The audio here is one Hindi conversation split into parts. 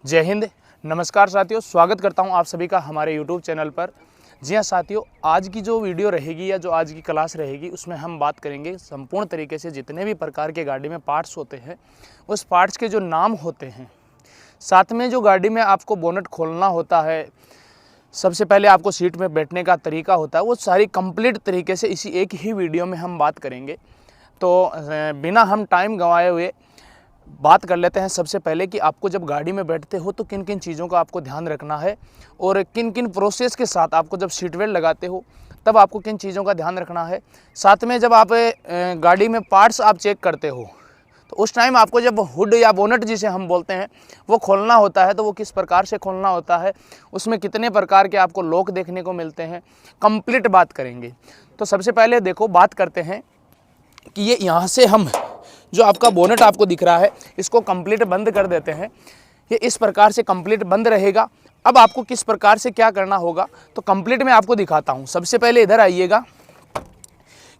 जय हिंद, नमस्कार साथियों, स्वागत करता हूं आप सभी का हमारे YouTube चैनल पर। जी हां साथियों, आज की जो वीडियो रहेगी या जो आज की क्लास रहेगी उसमें हम बात करेंगे संपूर्ण तरीके से जितने भी प्रकार के गाड़ी में पार्ट्स होते हैं उस पार्ट्स के जो नाम होते हैं। साथ में जो गाड़ी में आपको बोनट खोलना होता है, सबसे पहले आपको सीट में बैठने का तरीका होता है, वो सारी कंप्लीट तरीके से इसी एक ही वीडियो में हम बात करेंगे। तो बिना हम टाइम गंवाए हुए बात कर लेते हैं सबसे पहले कि आपको जब गाड़ी में बैठते हो तो किन किन चीज़ों का आपको ध्यान रखना है और किन किन प्रोसेस के साथ आपको जब सीट बेल्ट लगाते हो तब आपको किन चीज़ों का ध्यान रखना है। साथ में जब आप गाड़ी में पार्ट्स आप चेक करते हो तो उस टाइम आपको जब हुड या बोनट जिसे हम बोलते हैं वो खोलना होता है तो वो किस प्रकार से खोलना होता है, उसमें कितने प्रकार के आपको लॉक देखने को मिलते हैं, कंप्लीट बात करेंगे। तो सबसे पहले देखो बात करते हैं कि ये यहाँ से हम जो आपका बोनट आपको दिख रहा है इसको कंप्लीट बंद कर देते हैं। ये इस प्रकार से कंप्लीट बंद रहेगा। अब आपको किस प्रकार से क्या करना होगा तो कंप्लीट मैं आपको दिखाता हूँ। सबसे पहले इधर आइएगा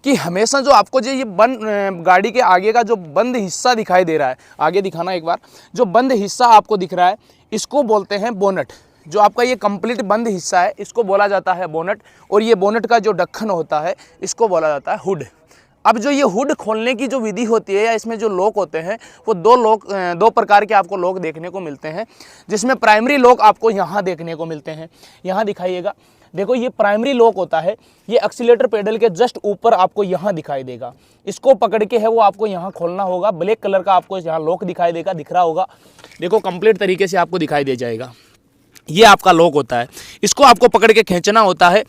कि हमेशा जो आपको जो ये गाड़ी के आगे का जो बंद हिस्सा दिखाई दे रहा है, आगे दिखाना एक बार, जो बंद हिस्सा आपको दिख रहा है इसको बोलते हैं बोनट। जो आपका ये कंप्लीट बंद हिस्सा है इसको बोला जाता है बोनट, और ये बोनट का जो ढक्कन होता है इसको बोला जाता है हुड। अब जो ये हुड खोलने की जो विधि होती है या इसमें जो लॉक होते हैं वो दो प्रकार के आपको लॉक देखने को मिलते हैं, जिसमें प्राइमरी लॉक आपको यहाँ देखने को मिलते हैं। यहाँ दिखाइएगा, देखो ये प्राइमरी लॉक होता है, ये एक्सीलेटर पेडल के जस्ट ऊपर आपको यहाँ दिखाई देगा। इसको पकड़ के है वो आपको यहाँ खोलना होगा। ब्लैक कलर का आपको यहाँ लॉक दिखाई देगा, दिख रहा होगा, देखो कंप्लीट तरीके से आपको दिखाई दे जाएगा। ये आपका लॉक होता है, इसको आपको पकड़ के खींचना होता है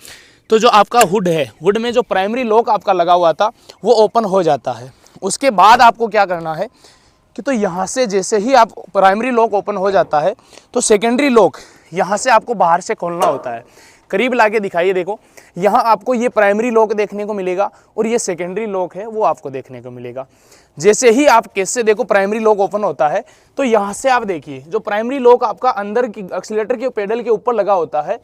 तो जो आपका हुड है, हुड में जो प्राइमरी लॉक आपका लगा हुआ था वो ओपन हो जाता है। उसके बाद आपको क्या करना है कि तो यहाँ से जैसे ही आप प्राइमरी लॉक ओपन हो जाता है तो सेकेंडरी लॉक यहाँ से आपको बाहर से खोलना होता है। करीब लाके दिखाइए, देखो यहाँ आपको ये प्राइमरी लॉक देखने को मिलेगा और ये सेकेंडरी लॉक है वो आपको देखने को मिलेगा। जैसे ही आप केस से देखो प्राइमरी लॉक ओपन होता है तो यहाँ से आप देखिए जो प्राइमरी लॉक आपका अंदर की एक्सीलेटर के पेडल के ऊपर लगा होता है,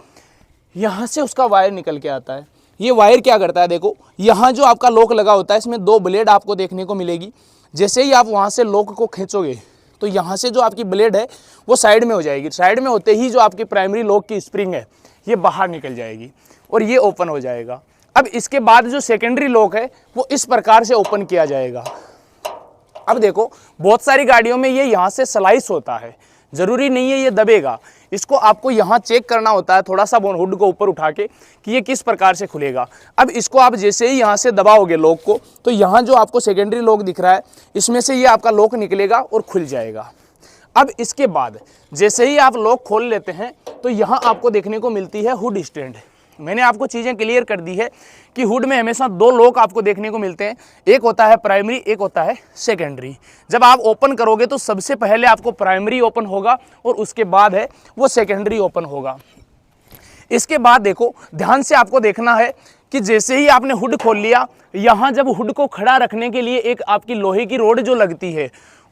यहाँ से उसका वायर निकल के आता है। ये वायर क्या करता है, देखो यहाँ जो आपका लॉक लगा होता है इसमें दो ब्लेड आपको देखने को मिलेगी। जैसे ही आप वहाँ से लॉक को खींचोगे तो यहाँ से जो आपकी ब्लेड है वो साइड में हो जाएगी। साइड में होते ही जो आपकी प्राइमरी लॉक की स्प्रिंग है ये बाहर निकल जाएगी और ये ओपन हो जाएगा। अब इसके बाद जो सेकेंडरी लॉक है वो इस प्रकार से ओपन किया जाएगा। अब देखो बहुत सारी गाड़ियों में ये यहाँ से स्लाइस होता है, ज़रूरी नहीं है ये दबेगा। इसको आपको यहाँ चेक करना होता है थोड़ा सा हुड को ऊपर उठा के कि ये किस प्रकार से खुलेगा। अब इसको आप जैसे ही यहाँ से दबाओगे लॉक को तो यहाँ जो आपको सेकेंडरी लॉक दिख रहा है इसमें से ये आपका लॉक निकलेगा और खुल जाएगा। अब इसके बाद जैसे ही आप लॉक खोल लेते हैं तो यहाँ आपको देखने को मिलती है हुड स्टैंड। मैंने आपको चीज़ें क्लियर कर दी है कि हुड में हमेशा दो लॉक आपको देखने को मिलते हैं, एक होता है प्राइमरी, एक होता है सेकेंडरी। जब आप ओपन करोगे तो सबसे पहले आपको प्राइमरी ओपन होगा और उसके बाद है वो सेकेंडरी ओपन होगा। इसके बाद देखो ध्यान से आपको देखना है कि जैसे ही आपने हुड खोल लिया, यहाँ जब हुड को खड़ा रखने के लिए एक आपकी लोहे की रोड जो लगती है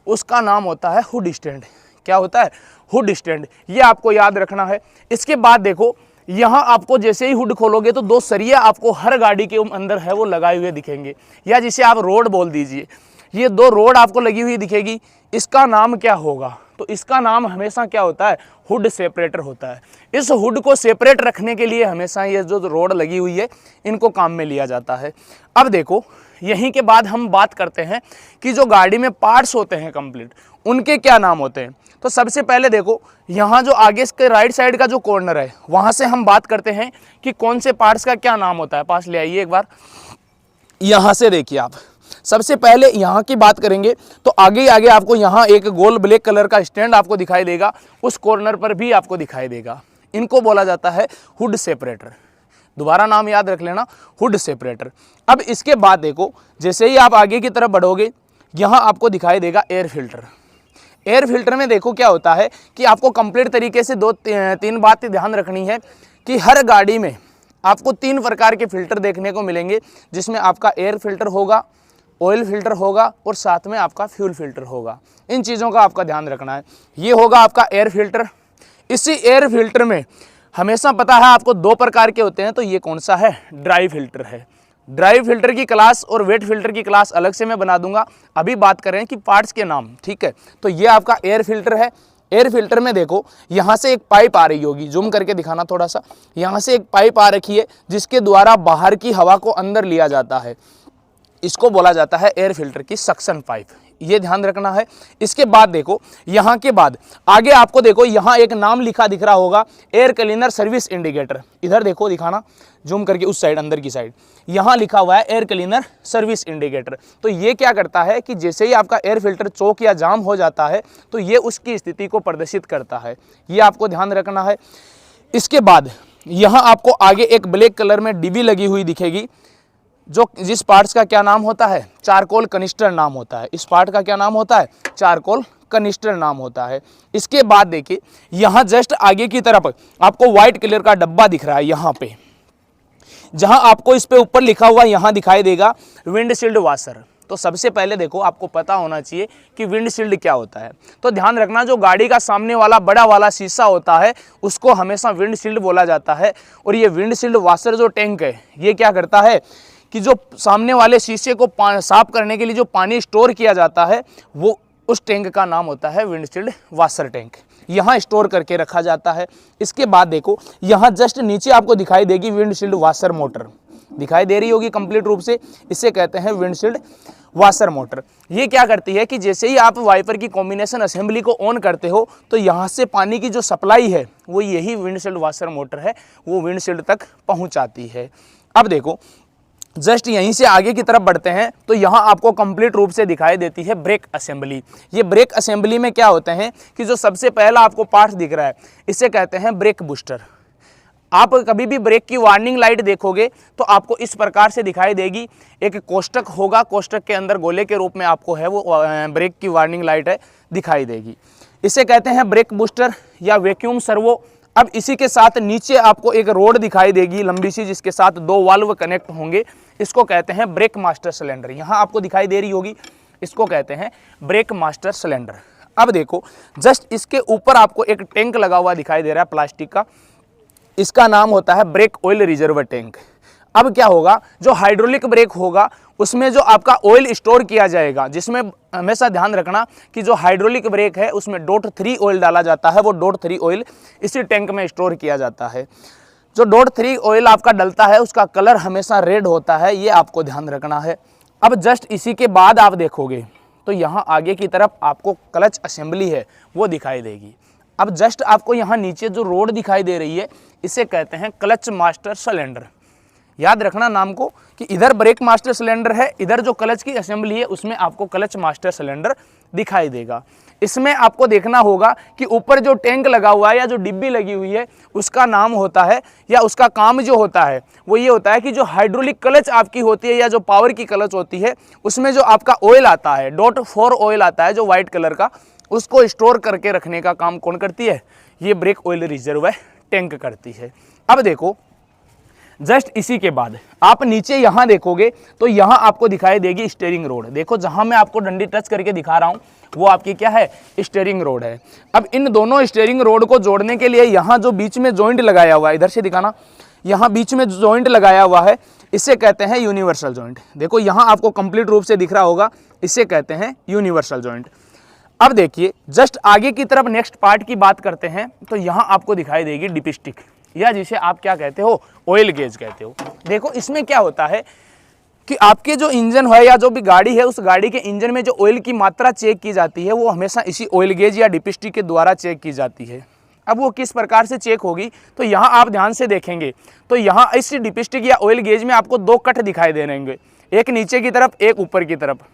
उसका नाम होता है हुड स्टैंड। क्या होता है? Hood stand. ये आपको याद रखना है। इसके बाद देखो यहाँ आपको जैसे ही हुड खोलोगे तो दो सरिया आपको हर गाड़ी के अंदर है वो लगाए हुए दिखेंगे, या जिसे आप रोड बोल दीजिए। ये दो रोड आपको लगी हुई दिखेगी, इसका नाम क्या होगा? तो इसका नाम हमेशा क्या होता है? हुड सेपरेटर होता है। इस हुड को सेपरेट रखने के लिए हमेशा ये जो रोड लगी हुई है इनको काम में लिया जाता है। अब देखो यहीं के बाद हम बात करते हैं कि जो गाड़ी में पार्ट्स होते हैं कंप्लीट उनके क्या नाम होते हैं। तो सबसे पहले देखो यहाँ जो आगे के राइट साइड का जो कॉर्नर है वहाँ से हम बात करते हैं कि कौन से पार्ट्स का क्या नाम होता है। पास ले आइए एक बार, यहाँ से देखिए आप। सबसे पहले यहाँ की बात करेंगे तो आगे आगे आपको यहाँ एक गोल ब्लैक कलर का स्टैंड आपको दिखाई देगा, उस कॉर्नर पर भी आपको दिखाई देगा। इनको बोला जाता है हुड सेपरेटर। दोबारा नाम याद रख लेना, हुड सेपरेटर। अब इसके बाद देखो जैसे ही आप आगे की तरफ बढ़ोगे यहाँ आपको दिखाई देगा एयर फिल्टर। एयर फिल्टर में देखो क्या होता है कि आपको कंप्लीट तरीके से तीन बातें ध्यान रखनी है कि हर गाड़ी में आपको तीन प्रकार के फिल्टर देखने को मिलेंगे, जिसमें आपका एयर फिल्टर होगा, ऑयल फिल्टर होगा और साथ में आपका फ्यूल फिल्टर होगा। इन चीज़ों का आपका ध्यान रखना है। ये होगा आपका एयर फिल्टर। इसी एयर फिल्टर में हमेशा पता है आपको दो प्रकार के होते हैं, तो ये कौन सा है? ड्राई फिल्टर है। ड्राई फिल्टर की क्लास और वेट फिल्टर की क्लास अलग से मैं बना दूंगा। अभी बात करें कि पार्ट्स के नाम, ठीक है। तो ये आपका एयर फिल्टर है, एयर फिल्टर में देखो यहाँ से एक पाइप आ रही होगी, जूम करके दिखाना थोड़ा सा, यहाँ से एक पाइप आ रखी है जिसके द्वारा बाहर की हवा को अंदर लिया जाता है। इसको बोला जाता है एयर फिल्टर की सक्शन पाइप, ये ध्यान रखना है। इसके बाद देखो यहाँ के बाद आगे आपको देखो यहाँ एक नाम लिखा दिख रहा होगा, एयर क्लीनर सर्विस इंडिकेटर। इधर देखो, दिखाना जूम करके उस साइड, अंदर की साइड, यहाँ लिखा हुआ है एयर क्लीनर सर्विस इंडिकेटर। तो ये क्या करता है कि जैसे ही आपका एयर फिल्टर चौक या जाम हो जाता है तो ये उसकी स्थिति को प्रदर्शित करता है, ये आपको ध्यान रखना है। इसके बाद यहाँ आपको आगे एक ब्लैक कलर में डिब्बी लगी हुई दिखेगी, जिस पार्ट्स का क्या नाम होता है, चारकोल कनिस्टर नाम होता है। इस पार्ट का क्या नाम होता है, चारकोल कनिस्टर नाम होता है। इसके बाद देखिए यहाँ जस्ट आगे की तरफ आपको व्हाइट कलर का डब्बा दिख रहा है, यहाँ पे जहां आपको इस पे ऊपर लिखा हुआ यहाँ दिखाई देगा विंडशील्ड वाशर। तो सबसे पहले देखो आपको पता होना चाहिए कि विंडशील्ड क्या होता है। तो ध्यान रखना, जो गाड़ी का सामने वाला बड़ा वाला शीशा होता है उसको हमेशा विंडशील्ड बोला जाता है। और ये विंडशील्ड वाशर जो टैंक है, ये क्या करता है कि जो सामने वाले शीशे को साफ करने के लिए जो पानी स्टोर किया जाता है, वो उस टैंक का नाम होता है विंडशील्ड वाशर टैंक। यहाँ स्टोर करके रखा जाता है। इसके बाद देखो यहाँ जस्ट नीचे आपको दिखाई देगी विंडशील्ड वाशर मोटर, दिखाई दे रही होगी कंप्लीट रूप से, इसे कहते हैं विंडशील्ड वाशर मोटर। ये क्या करती है कि जैसे ही आप वाइपर की कॉम्बिनेशन असेंबली को ऑन करते हो तो यहाँ से पानी की जो सप्लाई है वो यही विंडशील्ड वाशर मोटर है, वो विंडशील्ड तक पहुँचाती है। अब देखो जस्ट यहीं से आगे की तरफ बढ़ते हैं तो यहाँ आपको कंप्लीट रूप से दिखाई देती है ब्रेक असेंबली। ये ब्रेक असेंबली में क्या होते हैं कि जो सबसे पहला आपको पार्ट दिख रहा है इसे कहते हैं ब्रेक बूस्टर। आप कभी भी ब्रेक की वार्निंग लाइट देखोगे तो आपको इस प्रकार से दिखाई देगी, एक कोष्टक होगा, कोष्टक के अंदर गोले के रूप में आपको है वो ब्रेक की वार्निंग लाइट है दिखाई देगी। इसे कहते हैं ब्रेक बूस्टर या वैक्यूम सर्वो। अब इसी के साथ नीचे आपको एक रोड दिखाई देगी लंबी सी, जिसके साथ दो वाल्व कनेक्ट होंगे, इसको कहते हैं ब्रेक मास्टर सिलेंडर। यहाँ आपको दिखाई दे रही होगी, इसको कहते हैं ब्रेक मास्टर सिलेंडर। अब देखो जस्ट इसके ऊपर आपको एक टैंक लगा हुआ दिखाई दे रहा है प्लास्टिक का, इसका नाम होता है ब्रेक ऑयल रिजर्व टैंक। अब क्या होगा, जो हाइड्रोलिक ब्रेक होगा उसमें जो आपका ऑयल स्टोर किया जाएगा, जिसमें हमेशा ध्यान रखना कि जो हाइड्रोलिक ब्रेक है उसमें .3 ऑयल डाला जाता है, वो .3 ऑयल इसी टैंक में स्टोर किया जाता है। जो .3 ऑयल आपका डलता है उसका कलर हमेशा रेड होता है, ये आपको ध्यान रखना है। अब जस्ट इसी के बाद आप देखोगे तो यहाँ आगे की तरफ आपको क्लच असेंबली है वो दिखाई देगी। अब जस्ट आपको यहाँ नीचे जो रोड दिखाई दे रही है इसे कहते हैं क्लच मास्टर सिलेंडर। याद रखना नाम को कि इधर ब्रेक मास्टर सिलेंडर है, इधर जो क्लच की असेंबली है उसमें आपको क्लच मास्टर सिलेंडर दिखाई देगा। इसमें आपको देखना होगा कि ऊपर जो टैंक लगा हुआ है या जो डिब्बी लगी हुई है उसका नाम होता है या उसका काम जो होता है वो ये होता है कि जो हाइड्रोलिक क्लच आपकी होती है या जो पावर की क्लच होती है उसमें जो आपका ऑयल आता है .4 ऑयल आता है जो वाइट कलर का, उसको स्टोर करके रखने का काम कौन करती है, ये ब्रेक ऑयल रिजर्व टैंक करती है। अब देखो जस्ट इसी के बाद आप नीचे यहाँ देखोगे तो यहाँ आपको दिखाई देगी स्टीयरिंग रोड। देखो जहाँ मैं आपको डंडी टच करके दिखा रहा हूँ वो आपकी क्या है, स्टीयरिंग रोड है। अब इन दोनों स्टीयरिंग रोड को जोड़ने के लिए यहाँ जो बीच में जॉइंट लगाया हुआ है, इधर से दिखाना, यहाँ बीच में जॉइंट लगाया हुआ है इसे कहते हैं यूनिवर्सल जॉइंट। देखो यहाँ आपको कंप्लीट रूप से दिख रहा होगा, इसे कहते हैं यूनिवर्सल जॉइंट। अब देखिए जस्ट आगे की तरफ नेक्स्ट पार्ट की बात करते हैं तो यहाँ आपको दिखाई देगी डिपस्टिक, या जिसे आप क्या कहते हो, ऑयल गेज कहते हो। देखो इसमें क्या होता है कि आपके जो इंजन है या जो भी गाड़ी है उस गाड़ी के इंजन में जो ऑयल की मात्रा चेक की जाती है वो हमेशा इसी ऑयल गेज या डिपस्टिक के द्वारा चेक की जाती है। अब वो किस प्रकार से चेक होगी तो यहाँ आप ध्यान से देखेंगे तो यहाँ इस डिपस्टिक या ऑयल गेज में आपको दो कट दिखाई दे रहेंगे, एक नीचे की तरफ एक ऊपर की तरफ।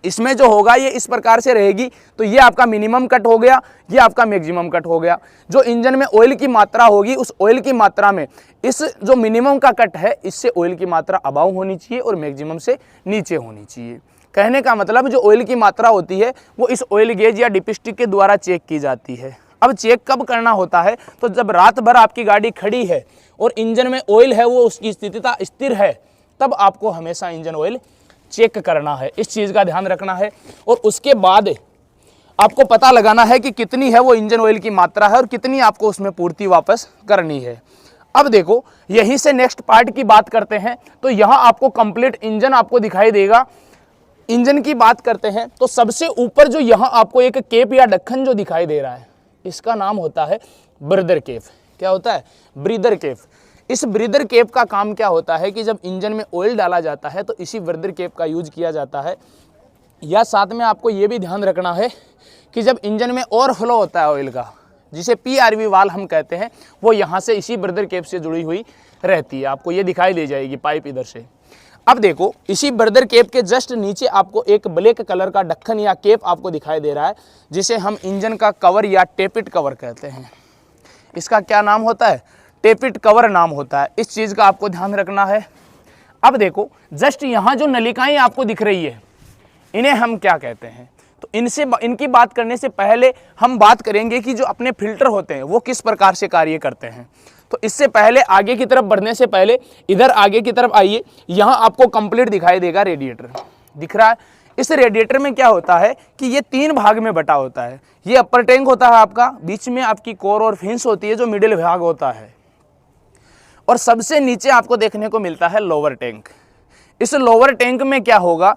इसमें जो होगा ये इस प्रकार से रहेगी, तो ये आपका मिनिमम कट हो गया, ये आपका मैक्सिमम कट हो गया। जो इंजन में ऑयल की मात्रा होगी उस ऑयल की मात्रा में इस जो मिनिमम का कट है इससे ऑयल की मात्रा अबाव होनी चाहिए और मैक्सिमम से नीचे होनी चाहिए। कहने का मतलब जो ऑयल की मात्रा होती है वो इस ऑयल गेज या डिपस्टिक के द्वारा चेक की जाती है। अब चेक कब करना होता है तो जब रात भर आपकी गाड़ी खड़ी है और इंजन में ऑयल है वो उसकी स्थिरता स्थिर है, तब आपको हमेशा इंजन ऑयल चेक करना है, इस चीज़ का ध्यान रखना है। और उसके बाद आपको पता लगाना है कि कितनी है वो इंजन ऑयल की मात्रा है और कितनी आपको उसमें पूर्ति वापस करनी है। अब देखो यहीं से नेक्स्ट पार्ट की बात करते हैं तो यहाँ आपको कंप्लीट इंजन आपको दिखाई देगा। इंजन की बात करते हैं तो सबसे ऊपर जो यहाँ आपको एक केप या ढक्कन जो दिखाई दे रहा है, इसका नाम होता है ब्रीदर केप। क्या होता है? Breather cap. इस ब्रीदर केप का काम क्या होता है कि जब इंजन में ऑयल डाला जाता है तो इसी ब्रीदर केप का यूज किया जाता है। या साथ में आपको ये भी ध्यान रखना है कि जब इंजन में ओवरफ्लो होता है ऑयल का, जिसे PRV वाल्व हम कहते हैं, वो यहाँ से इसी ब्रीदर केप से जुड़ी हुई रहती है। आपको ये दिखाई दे जाएगी पाइप इधर से। अब देखो, इसी ब्रीदर केप के जस्ट नीचे आपको एक ब्लैक कलर का ढक्कन या केप आपको दिखाई दे रहा है, जिसे हम इंजन का कवर या टेपिट कवर कहते हैं। इसका क्या नाम होता है? टेपिट कवर नाम होता है। इस चीज़ का आपको ध्यान रखना है। अब देखो, जस्ट यहाँ जो नलिकाएं आपको दिख रही है, इन्हें हम क्या कहते हैं? तो इनकी बात करने से पहले हम बात करेंगे कि जो अपने फिल्टर होते हैं वो किस प्रकार से कार्य करते हैं। तो इससे पहले आगे की तरफ बढ़ने से पहले इधर आगे की तरफ आइए। यहाँ आपको कंप्लीट दिखाई देगा रेडिएटर, दिख रहा है? इस रेडिएटर में क्या होता है कि ये 3 भाग में बटा होता है। ये अपर टैंक होता है आपका, बीच में आपकी कोर और फिंस होती है जो मिडिल भाग होता है, और सबसे नीचे आपको देखने को मिलता है लोअर टैंक। इस लोअर टैंक में क्या होगा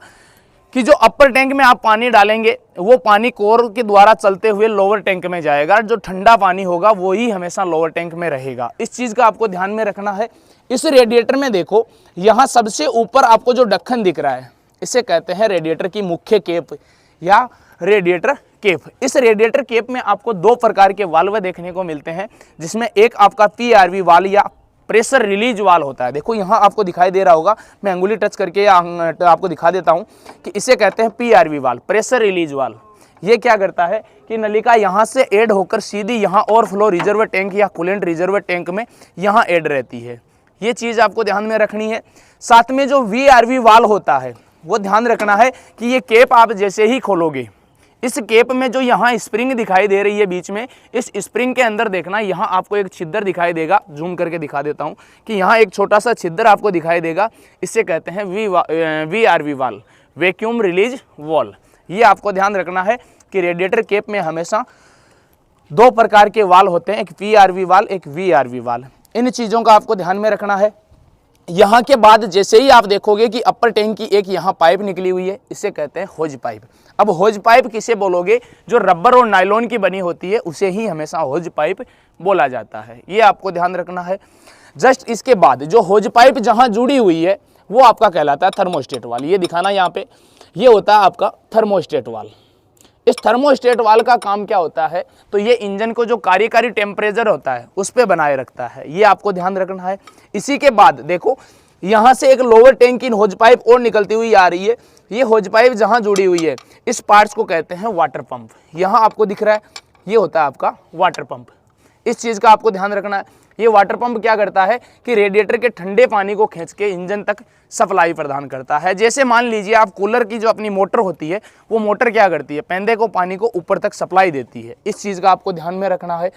कि जो अपर टैंक में आप पानी डालेंगे वो पानी कोर के द्वारा चलते हुए लोअर टैंक में जाएगा। जो ठंडा पानी होगा वो ही हमेशा लोअर टैंक में रहेगा। इस चीज़ का आपको ध्यान में रखना है। इस रेडिएटर में देखो, यहाँ सबसे ऊपर आपको जो ढक्कन दिख रहा है, इसे कहते हैं रेडिएटर की मुख्य केप या रेडिएटर केप। इस रेडिएटर केप में आपको 2 प्रकार के वाल्व देखने को मिलते हैं, जिसमें एक आपका PRV वाल्व या प्रेशर रिलीज वाल्व होता है। देखो यहाँ आपको दिखाई दे रहा होगा, मैं अंगुली टच करके आपको दिखा देता हूँ कि इसे कहते हैं PRV valve, pressure release valve. ये क्या करता है कि नलिका यहाँ से ऐड होकर सीधी यहाँ ओवरफ्लो रिजर्व टैंक या कूलेंट रिजर्व टैंक में यहाँ ऐड रहती है। ये चीज़ आपको ध्यान में रखनी है। साथ में जो VRV वाल्व होता है वो ध्यान रखना है कि ये केप आप जैसे ही खोलोगे, इस केप में जो यहाँ स्प्रिंग दिखाई दे रही है बीच में, इस स्प्रिंग के अंदर देखना, यहाँ आपको एक छिद्र दिखाई देगा। जूम करके दिखा देता हूँ कि यहाँ एक छोटा सा छिद्र आपको दिखाई देगा। इसे कहते हैं VRV valve, vacuum release valve. ये आपको ध्यान रखना है कि रेडिएटर केप में हमेशा 2 प्रकार के वाल्व होते हैं, एक PRV वाल्व, एक VRV वाल्व। इन चीज़ों का आपको ध्यान में रखना है। यहाँ के बाद जैसे ही आप देखोगे कि अपर टैंक की एक यहाँ पाइप निकली हुई है, इसे कहते हैं होज पाइप। अब होज पाइप किसे बोलोगे? जो रबर और नायलॉन की बनी होती है उसे ही हमेशा होज पाइप बोला जाता है। ये आपको ध्यान रखना है। जस्ट इसके बाद जो होज पाइप जहाँ जुड़ी हुई है वो आपका कहलाता है थर्मोस्टेट वाल्व। ये दिखाना यहाँ पे, ये होता है आपका थर्मोस्टेट वाल्व। इस थर्मोस्टेट वाल्व का काम क्या होता है? तो ये इंजन को जो कार्यकारी टेम्परेचर होता है उस पर बनाए रखता है। ये आपको ध्यान रखना है। इसी के बाद देखो, यहाँ से एक लोअर टैंक की होज पाइप और निकलती हुई आ रही है। ये होज पाइप जहाँ जुड़ी हुई है, इस पार्ट्स को कहते हैं वाटर पंप। यहाँ आपको दिख रहा है, ये होता है आपका वाटर पंप। इस चीज़ का आपको ध्यान रखना है। ये वाटर पंप क्या करता है कि रेडिएटर के ठंडे पानी को खींच के इंजन तक सप्लाई प्रदान करता है। जैसे मान लीजिए आप कूलर की जो अपनी मोटर होती है, वो मोटर क्या करती है? पेंदे को पानी को ऊपर तक सप्लाई देती है। इस चीज़ का आपको ध्यान में रखना है।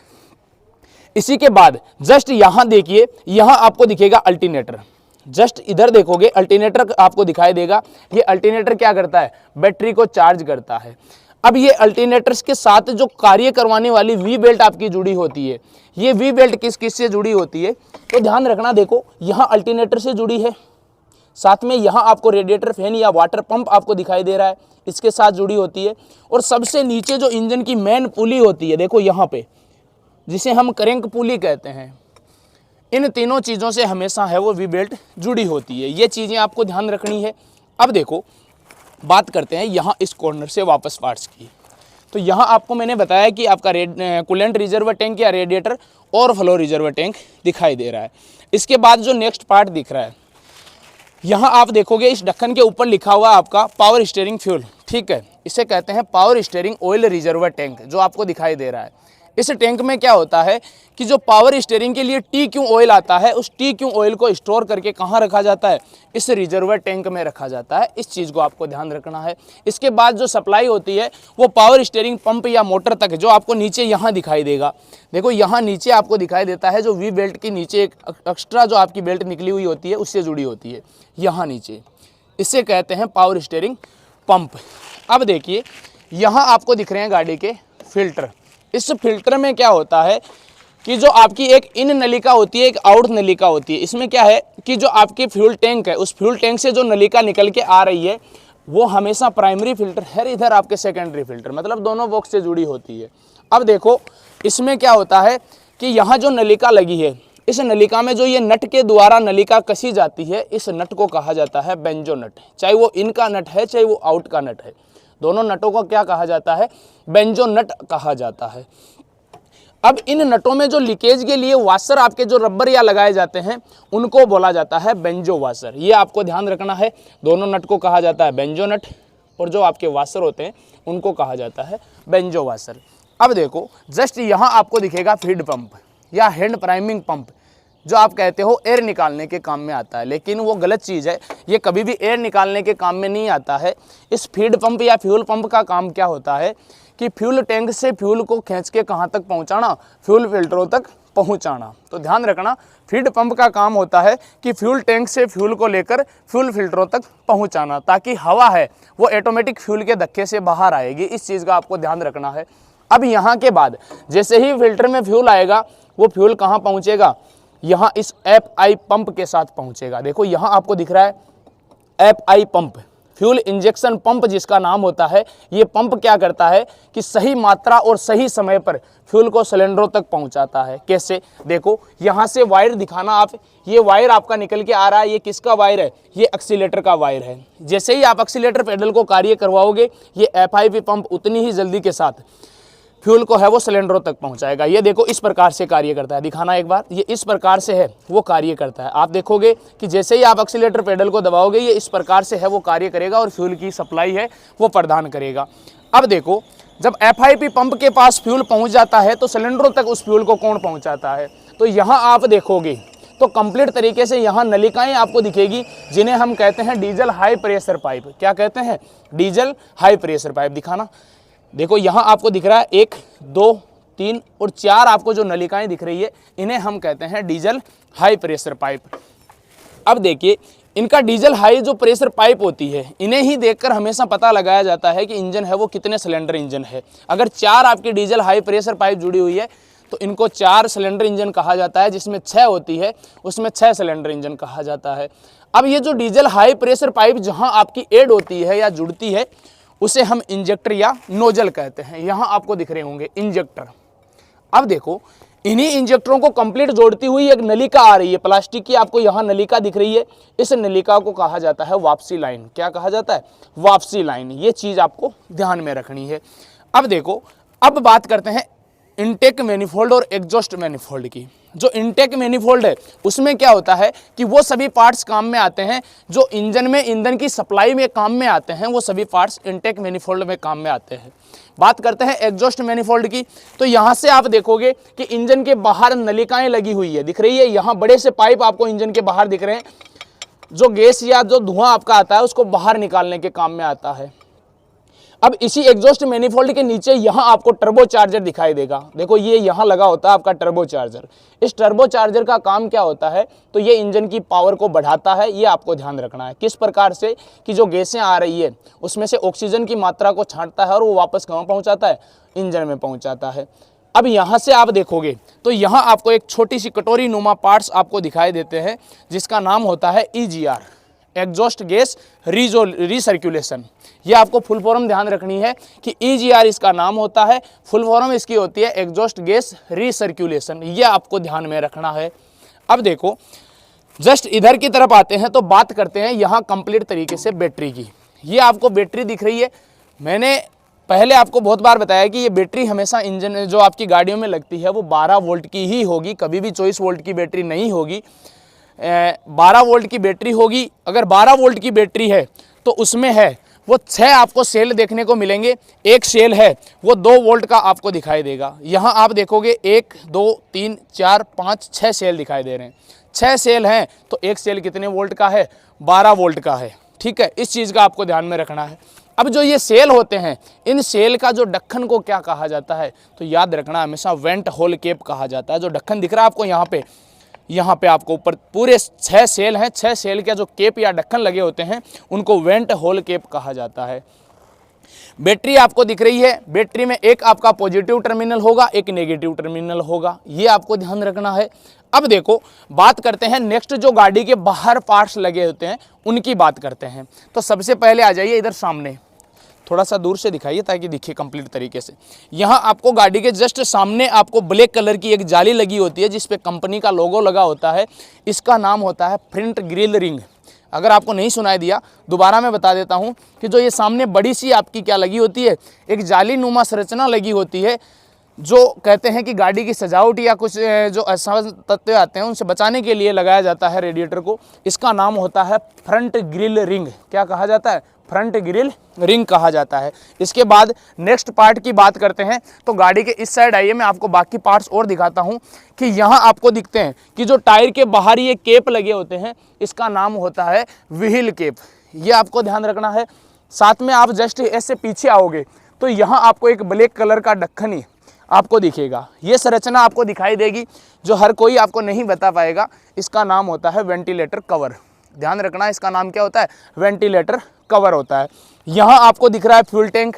इसी के बाद जस्ट यहाँ देखिए, यहाँ आपको दिखेगा अल्टरनेटर। जस्ट इधर देखोगे, अल्टरनेटर आपको दिखाई देगा। ये अल्टरनेटर क्या करता है? बैटरी को चार्ज करता है। अब ये अल्टरनेटर्स के साथ जो कार्य करवाने वाली वी बेल्ट आपकी जुड़ी होती है, ये वी बेल्ट किस किस से जुड़ी होती है? तो ध्यान रखना। देखो, यहाँ अल्टरनेटर से जुड़ी है, साथ में यहाँ आपको रेडिएटर फैन या वाटर पंप आपको दिखाई दे रहा है, इसके साथ जुड़ी होती है। और सबसे नीचे जो इंजन की मेन पुली होती है, देखो यहाँ पे, जिसे हम क्रैंक पुली कहते हैं, इन तीनों चीज़ों से हमेशा है वो वी बेल्ट जुड़ी होती है। ये चीज़ें आपको ध्यान रखनी है। अब देखो, बात करते हैं यहाँ इस कॉर्नर से वापस पार्ट्स की। तो यहाँ आपको मैंने बताया कि आपका कूलेंट रिजर्व टैंक या रेडिएटर और फ्लो रिजर्व टैंक दिखाई दे रहा है। इसके बाद जो नेक्स्ट पार्ट दिख रहा है, यहाँ आप देखोगे इस ढक्कन के ऊपर लिखा हुआ आपका पावर स्टीयरिंग फ्यूल, ठीक है। इसे कहते हैं power steering oil reserve tank, जो आपको दिखाई दे रहा है। इस टैंक में क्या होता है कि जो पावर स्टीयरिंग के लिए TQ ऑयल आता है, उस TQ ऑयल को स्टोर करके कहाँ रखा जाता है? इस रिजर्वर टैंक में रखा जाता है। इस चीज़ को आपको ध्यान रखना है। इसके बाद जो सप्लाई होती है वो पावर स्टीयरिंग पंप या मोटर तक, जो आपको नीचे यहाँ दिखाई देगा। देखो, यहाँ नीचे आपको दिखाई देता है जो वी बेल्ट के नीचे एक एक्स्ट्रा जो आपकी बेल्ट निकली हुई होती है उससे जुड़ी होती है, यहाँ नीचे। इसे कहते हैं पावर स्टीयरिंग पंप। अब देखिए, यहाँ आपको दिख रहे हैं गाड़ी के फिल्टर। इस फिल्टर में क्या होता है कि जो आपकी एक इन नलिका होती है, एक आउट नलिका होती है। इसमें क्या है कि जो आपकी फ्यूल टैंक है, उस फ्यूल टैंक से जो नलिका निकल के आ रही है वो हमेशा प्राइमरी फिल्टर है, इधर आपके सेकेंडरी फिल्टर, मतलब दोनों बॉक्स से जुड़ी होती है। अब देखो, इसमें क्या होता है कि यहाँ जो नलिका लगी है, इस नलिका में जो ये नट के द्वारा नलिका कसी जाती है, इस नट को कहा जाता है बेंजो नट। चाहे वो इन का नट है चाहे वो आउट का नट है, दोनों नटों को क्या कहा जाता है? बेंजो नट कहा जाता है। अब इन नटों में जो लीकेज के लिए वाशर आपके जो रबर या लगाए जाते हैं उनको बोला जाता है बेंजो वाशर। ये आपको ध्यान रखना है, दोनों नट को कहा जाता है बेंजो नट और जो आपके वाशर होते हैं उनको कहा जाता है बेंजो वाशर। अब देखो जस्ट यहाँ आपको दिखेगा फीड पंप या हैंड प्राइमिंग पंप, जो आप कहते हो एयर निकालने के काम में आता है, लेकिन वो गलत चीज़ है। ये कभी भी एयर निकालने के काम में नहीं आता है। इस फीड पंप या फ्यूल पंप का काम क्या होता है कि फ्यूल टैंक से फ्यूल को खींच के कहाँ तक पहुँचाना? फ्यूल फिल्टरों तक पहुँचाना। तो ध्यान रखना, फीड पंप का काम होता है कि फ्यूल टैंक से फ्यूल को लेकर फ्यूल फिल्टरों तक पहुँचाना, ताकि हवा है वो ऑटोमेटिक फ्यूल के धक्के से बाहर आएगी। इस चीज़ का आपको ध्यान रखना है। अब यहाँ के बाद जैसे ही फिल्टर में फ्यूल आएगा, वो फ्यूल कहाँ पहुँचेगा? यहाँ इस FI पंप के साथ पहुँचेगा। देखो यहाँ आपको दिख रहा है FI pump, fuel injection pump जिसका नाम होता है। ये पंप क्या करता है कि सही मात्रा और सही समय पर फ्यूल को सिलेंडरों तक पहुंचाता है। कैसे? देखो यहाँ से वायर दिखाना आप, ये वायर आपका निकल के आ रहा है, ये किसका वायर है? ये एक्सीलेटर का वायर है। जैसे ही आप एक्सीलेटर पेडल को कार्य करवाओगे, ये FI पंप उतनी ही जल्दी के साथ फ्यूल को है वो सिलेंडरों तक पहुंचाएगा। ये देखो इस प्रकार से कार्य करता है, दिखाना एक बार, ये इस प्रकार से है वो कार्य करता है। आप देखोगे कि जैसे ही आप एक्सीलेटर पेडल को दबाओगे, ये इस प्रकार से है वो कार्य करेगा और फ्यूल की सप्लाई है वो प्रदान करेगा। अब देखो जब FI पंप के पास फ्यूल पहुंच जाता है तो सिलेंडरों तक उस फ्यूल को कौन पहुँचाता है? तो यहाँ आप देखोगे तो कंप्लीट तरीके से यहाँ नलिकाएँ आपको दिखेगी, जिन्हें हम कहते हैं डीजल हाई प्रेशर पाइप। क्या कहते हैं? Diesel high pressure pipe. दिखाना, देखो यहाँ आपको दिख रहा है 1, 2, 3 और 4 आपको जो नलिकाएं दिख रही है, इन्हें हम कहते हैं डीजल हाई प्रेशर पाइप। अब देखिए इनका डीजल हाई जो प्रेशर पाइप होती है, इन्हें ही देखकर हमेशा पता लगाया जाता है कि इंजन है वो कितने सिलेंडर इंजन है। अगर 4 आपकी डीजल हाई प्रेशर पाइप जुड़ी हुई है तो इनको 4 सिलेंडर इंजन कहा जाता है। जिसमें 6 होती है उसमें 6 सिलेंडर इंजन कहा जाता है। अब ये जो डीजल हाई प्रेशर पाइप जहाँ आपकी ऐड होती है या जुड़ती है, उसे हम इंजेक्टर या नोजल कहते हैं। यहाँ आपको दिख रहे होंगे इंजेक्टर। अब देखो इन्हीं इंजेक्टरों को कंप्लीट जोड़ती हुई एक नलिका आ रही है प्लास्टिक की, आपको यहाँ नलिका दिख रही है। इस नलिका को कहा जाता है वापसी लाइन। क्या कहा जाता है? वापसी लाइन। ये चीज़ आपको ध्यान में रखनी है। अब देखो, अब बात करते हैं इनटेक मैनिफोल्ड और एग्जॉस्ट मैनिफोल्ड की। जो इनटेक मैनिफोल्ड है उसमें क्या होता है कि वो सभी पार्ट्स काम में आते हैं जो इंजन में ईंधन की सप्लाई में काम में आते हैं, वो सभी पार्ट्स इनटेक मैनिफोल्ड में काम में आते हैं। बात करते हैं एग्जॉस्ट मैनिफोल्ड की, तो यहाँ से आप देखोगे कि इंजन के बाहर नलिकाएं लगी हुई है, दिख रही है। यहाँ बड़े से पाइप आपको इंजन के बाहर दिख रहे हैं, जो गैस या जो धुआं आपका आता है उसको बाहर निकालने के काम में आता है। अब इसी एग्जॉस्ट मैनिफोल्ड के नीचे यहाँ आपको टर्बो चार्जर दिखाई देगा। देखो ये यहाँ लगा होता है आपका टर्बो चार्जर। इस टर्बो चार्जर का काम क्या होता है? तो ये इंजन की पावर को बढ़ाता है। ये आपको ध्यान रखना है। किस प्रकार से कि जो गैसें आ रही है उसमें से ऑक्सीजन की मात्रा को छांटता है और वो वापस कहाँ पहुँचाता है? इंजन में पहुँचाता है। अब यहाँ से आप देखोगे तो यहाँ आपको एक छोटी सी कटोरी नुमा पार्ट्स आपको दिखाई देते हैं, जिसका नाम होता है EGR, एग्जॉस्ट गैस रीसर्कुलेशन। ये आपको फुल फॉर्म ध्यान रखनी है कि EGR इसका नाम होता है, फुल फॉर्म इसकी होती है एग्जॉस्ट गैस रीसर्कुलेशन। ये आपको ध्यान में रखना है। अब देखो जस्ट इधर की तरफ आते हैं तो बात करते हैं यहाँ कंप्लीट तरीके से बैटरी की। ये आपको बैटरी दिख रही है। मैंने पहले आपको बहुत बार बताया कि ये बैटरी हमेशा इंजन जो आपकी गाड़ियों में लगती है वो 12 वोल्ट की ही होगी, कभी भी 24 वोल्ट की बैटरी नहीं होगी। 12 वोल्ट की बैटरी होगी। अगर 12 वोल्ट की बैटरी है तो उसमें है वो 6 आपको सेल देखने को मिलेंगे। एक सेल है वो 2 वोल्ट का आपको दिखाई देगा। यहाँ आप देखोगे 1, 2, 3, 4, 5, 6 सेल दिखाई दे रहे हैं। 6 सेल हैं तो एक सेल कितने वोल्ट का है? 12 वोल्ट का है। ठीक है, इस चीज़ का आपको ध्यान में रखना है। अब जो ये सेल होते हैं, इन सेल का जो ढक्कन को क्या कहा जाता है? तो याद रखना हमेशा वेंट होल कैप कहा जाता है। जो ढक्कन दिख रहा है आपको यहाँ पे आपको ऊपर पूरे 6 सेल हैं। 6 सेल के जो केप या ढक्कन लगे होते हैं उनको वेंट होल केप कहा जाता है। बैटरी आपको दिख रही है। बैटरी में एक आपका पॉजिटिव टर्मिनल होगा, एक नेगेटिव टर्मिनल होगा। ये आपको ध्यान रखना है। अब देखो बात करते हैं नेक्स्ट, जो गाड़ी के बाहर पार्ट्स लगे होते हैं उनकी बात करते हैं। तो सबसे पहले आ जाइए इधर सामने, थोड़ा सा दूर से दिखाइए ताकि दिखे कंप्लीट तरीके से। यहाँ आपको गाड़ी के जस्ट सामने आपको ब्लैक कलर की एक जाली लगी होती है जिस पे कंपनी का लोगो लगा होता है। इसका नाम होता है फ्रंट ग्रिल रिंग। अगर आपको नहीं सुनाई दिया दोबारा मैं बता देता हूँ कि जो ये सामने बड़ी सी आपकी क्या लगी होती है, एक जाली नुमा संरचना लगी होती है जो कहते हैं कि गाड़ी की सजावट या कुछ जो असहज तत्व आते हैं उनसे बचाने के लिए लगाया जाता है रेडिएटर को। इसका नाम होता है फ्रंट ग्रिल रिंग। क्या कहा जाता है? फ्रंट ग्रिल रिंग कहा जाता है। इसके बाद नेक्स्ट पार्ट की बात करते हैं तो गाड़ी के इस साइड आइए, मैं आपको बाकी पार्ट्स और दिखाता हूं कि यहाँ आपको दिखते हैं कि जो टायर के बाहर ये केप लगे होते हैं इसका नाम होता है व्हील केप। ये आपको ध्यान रखना है। साथ में आप जस्ट ऐसे पीछे आओगे तो यहाँ आपको एक ब्लैक कलर का ढक्कन आपको दिखेगा। ये संरचना आपको दिखाई देगी जो हर कोई आपको नहीं बता पाएगा। इसका नाम होता है वेंटिलेटर कवर। ध्यान रखना, इसका नाम क्या होता है? वेंटिलेटर कवर होता है। यहाँ आपको दिख रहा है फ्यूल टैंक।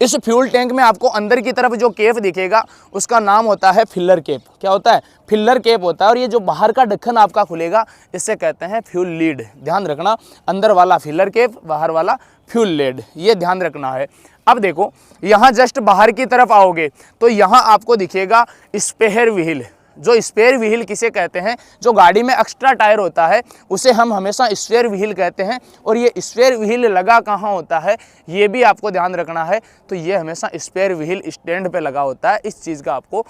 इस फ्यूल टैंक में आपको अंदर की तरफ जो केप दिखेगा उसका नाम होता है फिलर केप। क्या होता है? फिलर केप होता है। और ये जो बाहर का ढक्कन आपका खुलेगा इससे कहते हैं फ्यूल लीड। ध्यान रखना, अंदर वाला फिलर केप, बाहर वाला फ्यूल लीड, ये ध्यान रखना है। अब देखो यहाँ जस्ट बाहर की तरफ आओगे तो यहाँ आपको दिखेगा स्पेयर व्हील। जो स्पेयर व्हील किसे कहते हैं? जो गाड़ी में एक्स्ट्रा टायर होता है उसे हम हमेशा स्पेयर व्हील कहते हैं। और ये स्पेयर व्हील लगा कहाँ होता है ये भी आपको ध्यान रखना है। तो ये हमेशा स्पेयर व्हील स्टैंड पे लगा होता है। इस चीज़ का आपको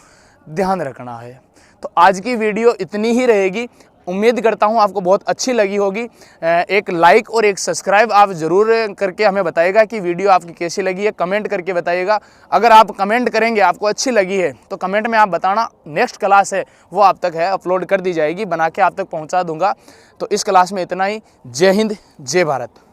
ध्यान रखना है। तो आज की वीडियो इतनी ही रहेगी। उम्मीद करता हूँ आपको बहुत अच्छी लगी होगी। एक लाइक और एक सब्सक्राइब आप ज़रूर करके हमें बताइएगा कि वीडियो आपकी कैसी लगी है। कमेंट करके बताइएगा। अगर आप कमेंट करेंगे आपको अच्छी लगी है तो कमेंट में आप बताना। नेक्स्ट क्लास है वो आप तक है अपलोड कर दी जाएगी, बना के आप तक पहुँचा दूँगा। तो इस क्लास में इतना ही। जय हिंद, जय भारत।